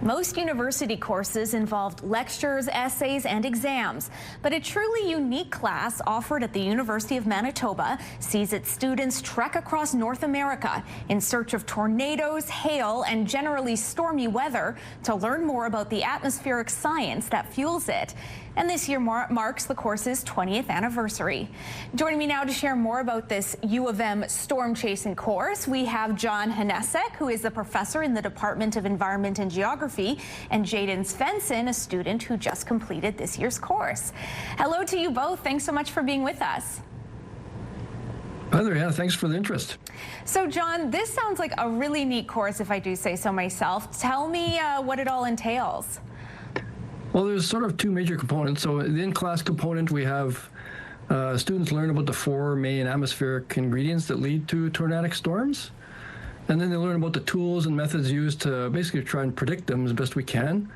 Most university courses involved lectures, essays, and exams, but a truly unique class offered at the University of Manitoba sees its students trek across North America in search of tornadoes, hail, and generally stormy weather to learn more about the atmospheric science that fuels it. And this year marks the course's 20th anniversary. Joining me now to share more about this U of M storm chasing course, we have John Hanesiak, who is a professor in the Department of Environment and Geography, and Jaydon Svensson, a student who just completed this year's course. Hello to you both. Thanks so much for being with us. Hi there, yeah, thanks for the interest. So John, this sounds like a really neat course, if I do say so myself. Tell me what it all entails. Well, there's sort of two major components. So the in-class component, we have students learn about the four main atmospheric ingredients that lead to tornadic storms. And then they learn about the tools and methods used to basically try and predict them as best we can,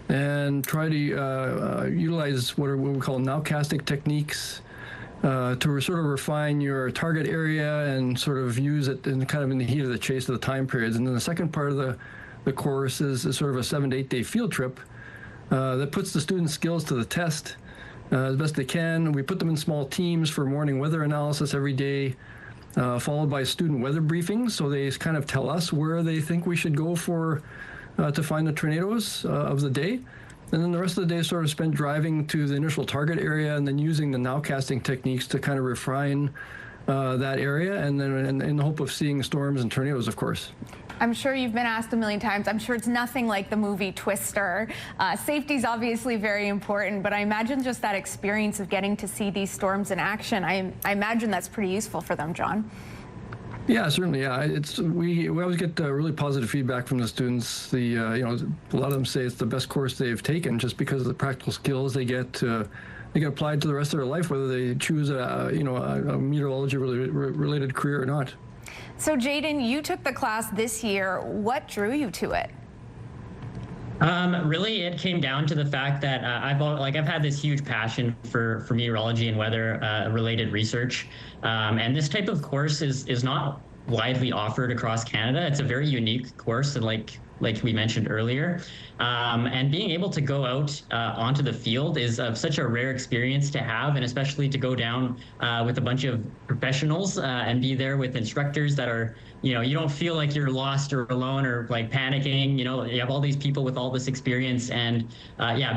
and try to utilize what we call nowcasting techniques to sort of refine your target area and sort of use it in kind of in the heat of the chase of the time periods. And then the second part of the course is sort of a 7 to 8 day field trip that puts the students' skills to the test as best they can. We put them in small teams for morning weather analysis every day, followed by student weather briefings. So they kind of tell us where they think we should go for to find the tornadoes of the day. And then the rest of the day is sort of spent driving to the initial target area and then using the nowcasting techniques to kind of refine that area, and then in the hope of seeing storms and tornadoes, of course. I'm sure you've been asked a million times. I'm sure it's nothing like the movie Twister. Safety is obviously very important, but I imagine just that experience of getting to see these storms in action, I imagine that's pretty useful for them, John. Yeah, certainly. Yeah, we always get really positive feedback from the students. A lot of them say it's the best course they've taken just because of the practical skills they get applied to the rest of their life, whether they choose a meteorology related career or not. So Jaydon, you took the class this year. What drew you to it? Really, it came down to the fact that I've had this huge passion for meteorology and weather related research, and this type of course is not widely offered across Canada. It's a very unique course, and like we mentioned earlier, and being able to go out onto the field is such a rare experience to have, and especially to go down with a bunch of professionals and be there with instructors that are, you don't feel like you're lost or alone or like panicking. You have all these people with all this experience, and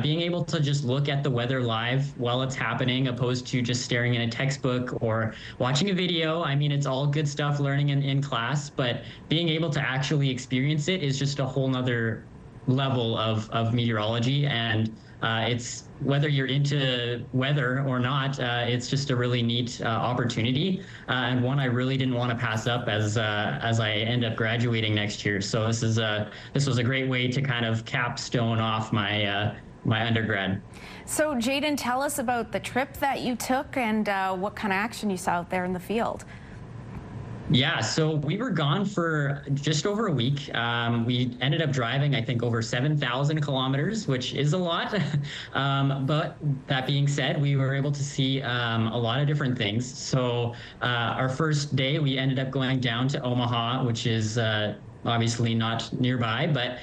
being able to just look at the weather live while it's happening, opposed to just staring in a textbook or watching a video. I mean, it's all good stuff learning in class, but being able to actually experience it is just a whole nother level of meteorology, and it's, whether you're into weather or not, it's just a really neat opportunity, and one I really didn't want to pass up as I end up graduating next year. So this was a great way to kind of capstone off my my undergrad. So Jaydon, tell us about the trip that you took and what kind of action you saw out there in the field. Yeah, so we were gone for just over a week. We ended up driving, I think, over 7,000 kilometers, which is a lot. But that being said, we were able to see a lot of different things. So our first day, we ended up going down to Omaha, which is obviously not nearby, but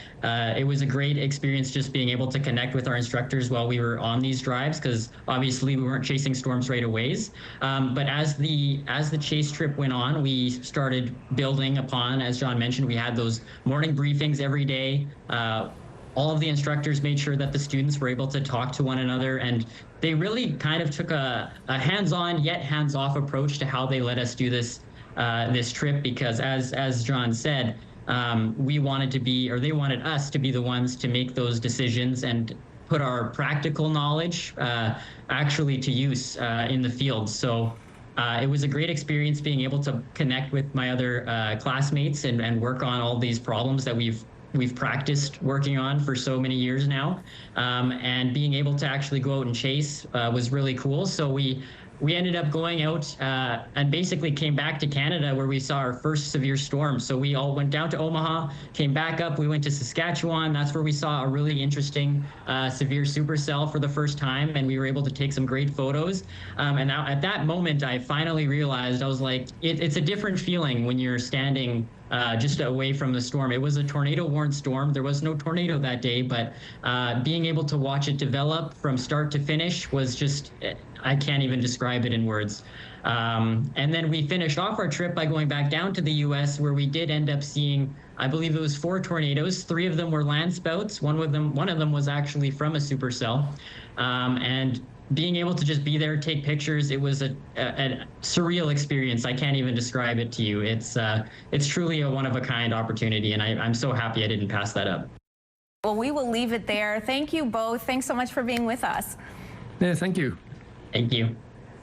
it was a great experience just being able to connect with our instructors while we were on these drives, because obviously we weren't chasing storms right away. But as the chase trip went on, we started building upon, as John mentioned, we had those morning briefings every day. All of the instructors made sure that the students were able to talk to one another, and they really kind of took a hands-on yet hands-off approach to how they let us do this trip, because as John said, we wanted to be, or they wanted us to be the ones to make those decisions and put our practical knowledge actually to use in the field. So it was a great experience being able to connect with my other classmates and work on all these problems that we've practiced working on for so many years now. And being able to actually go out and chase was really cool. So we ended up going out and basically came back to Canada, where we saw our first severe storm. So we all went down to Omaha, came back up, we went to Saskatchewan. That's where we saw a really interesting severe supercell for the first time, and we were able to take some great photos. And now at that moment, I finally realized, I was like, it's a different feeling when you're standing just away from the storm. It was a tornado-warned storm. There was no tornado that day, but being able to watch it develop from start to finish was just, I can't even describe it in words. And then we finished off our trip by going back down to the U.S., where we did end up seeing, I believe it was 4 tornadoes. 3 of them were land spouts. One of them was actually from a supercell. And being able to just be there, take pictures, it was a surreal experience. I can't even describe it to you. It's truly a one-of-a-kind opportunity, and I'm so happy I didn't pass that up. Well, we will leave it there. Thank you both. Thanks so much for being with us. Yeah, thank you. Thank you.